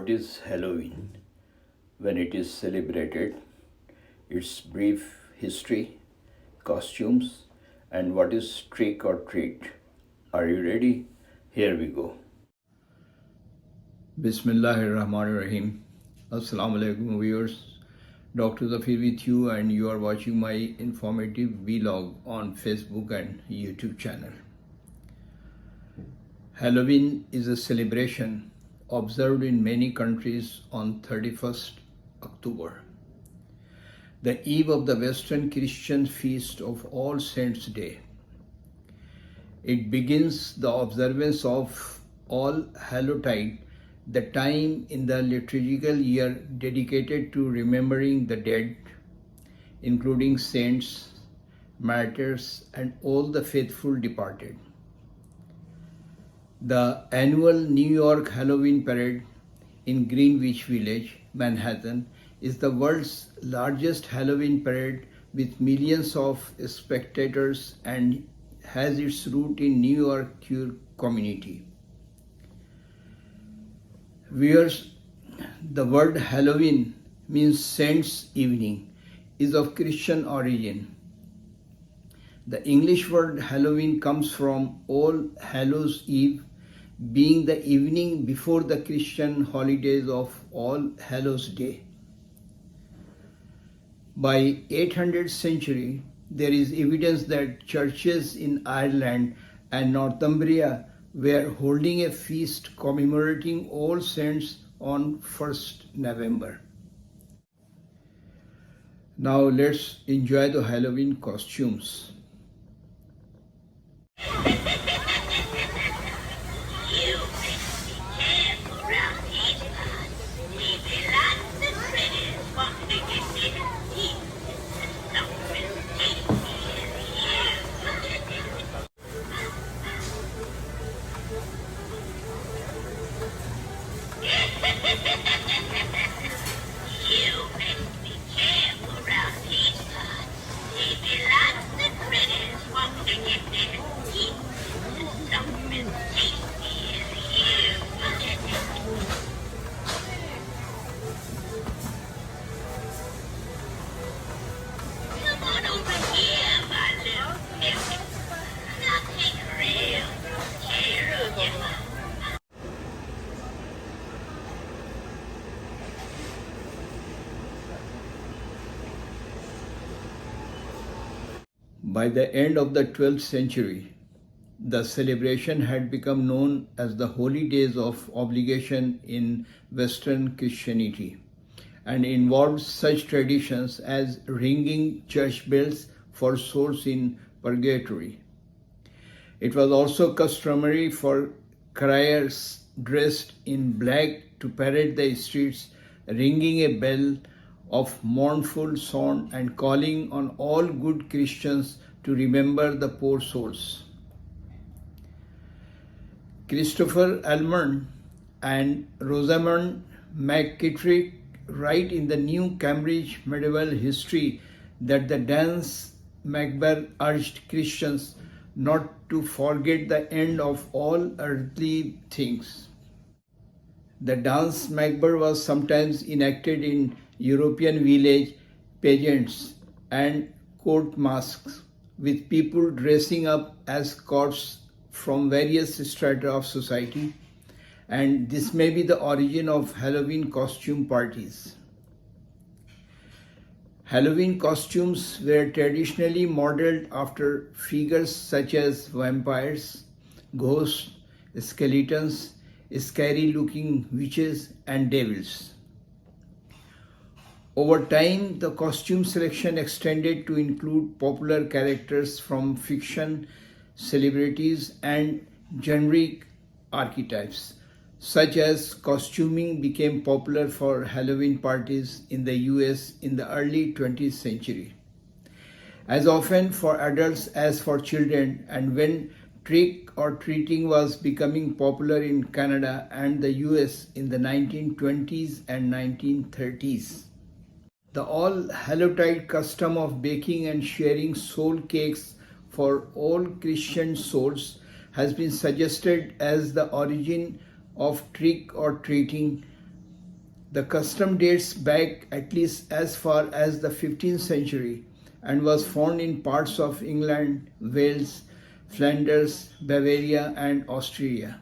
What is Halloween? When it is celebrated, its brief history, costumes, and what is trick or treat. Are you ready? Here we go. Bismillahirrahmanirrahim. Assalamu alaikum viewers. Dr.S.M.Zafeer with you, and you are watching my informative vlog on Facebook and YouTube channel. Halloween is a celebration observed in many countries on 31st October, the eve of the Western Christian feast of All Saints' Day. It begins the observance of All Hallowtide, the time in the liturgical year dedicated to remembering the dead, including saints, martyrs, and all the faithful departed. The annual New York Halloween Parade in Greenwich Village, Manhattan, is the world's largest Halloween parade with millions of spectators and has its root in New York queer community. Viewers, the word Halloween means Saints' Evening, is of Christian origin. The English word Halloween comes from All Hallows' Eve, being the evening before the Christian holidays of All Hallows' Day. By 800th century, there is evidence that churches in Ireland and Northumbria were holding a feast commemorating All Saints on 1st November. Now let's enjoy the Halloween costumes. By the end of the 12th century, the celebration had become known as the Holy Days of Obligation in Western Christianity and involved such traditions as ringing church bells for souls in purgatory. It was also customary for criers dressed in black to parade the streets, ringing a bell of mournful sound and calling on all good Christians to remember the poor souls. Christopher Almond and Rosamond McKittrick write in the New Cambridge Medieval History that the dance macabre urged Christians not to forget the end of all earthly things. The dance macabre was sometimes enacted in European village pageants and court masks, with people dressing up as courts from various strata of society, and this may be the origin of Halloween costume parties. Halloween costumes were traditionally modeled after figures such as vampires, ghosts, skeletons, scary-looking witches, and devils. Over time, the costume selection extended to include popular characters from fiction, celebrities, and generic archetypes, such as costuming became popular for Halloween parties in the US in the early 20th century. As often for adults as for children, and when trick or treating was becoming popular in Canada and the US in the 1920s and 1930s. The All Hallowtide custom of baking and sharing soul cakes for all Christian souls has been suggested as the origin of trick or treating The custom dates back at least as far as the 15th century and was found in parts of England, Wales, Flanders, Bavaria, and Austria.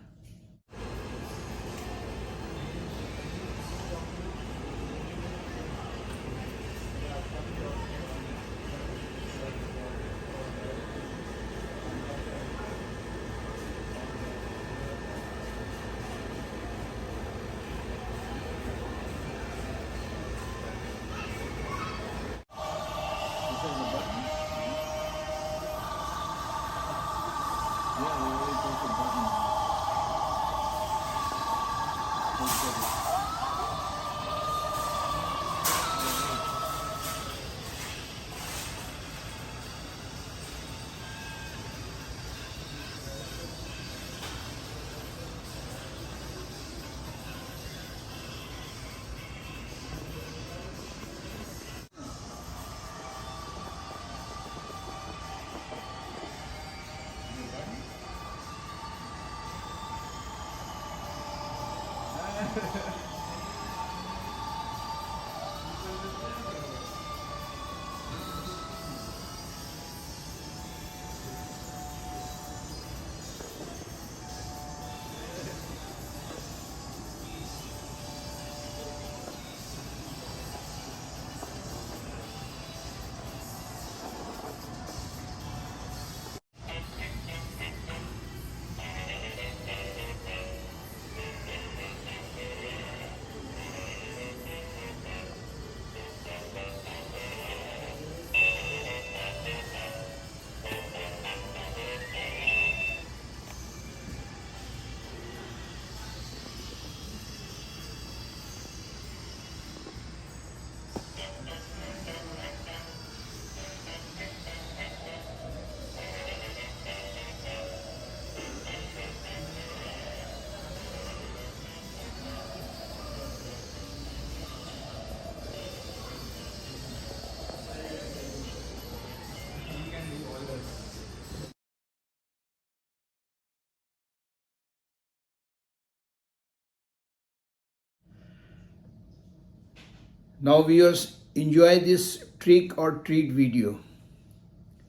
Now viewers, enjoy this trick or treat video.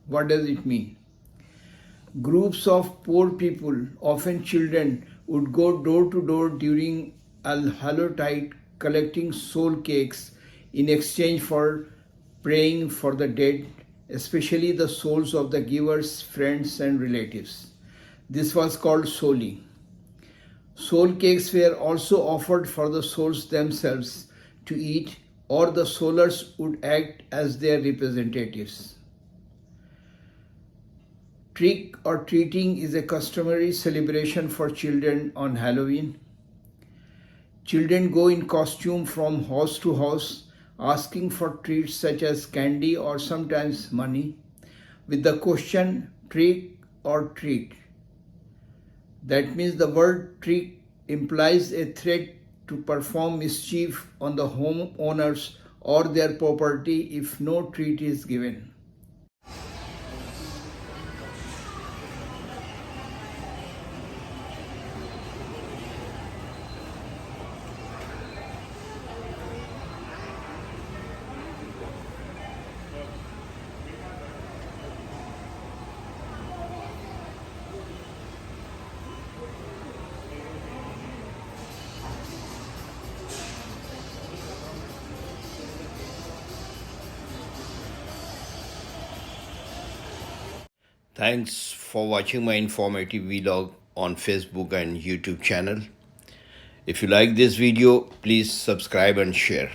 What does it mean? Groups of poor people, often children, would go door to door during Al-Hallowtide collecting soul cakes in exchange for praying for the dead, especially the souls of the givers, friends and relatives. This was called souling. Soul cakes were also offered for the souls themselves to eat, or the soulers would act as their representatives. Trick or treating is a customary celebration for children on Halloween. Children go in costume from house to house asking for treats such as candy or sometimes money with the question trick or treat. That means the word trick implies a threat to perform mischief on the homeowners or their property if no treat is given. Thanks for watching my informative vlog on Facebook and YouTube channel. If you like this video, please subscribe and share.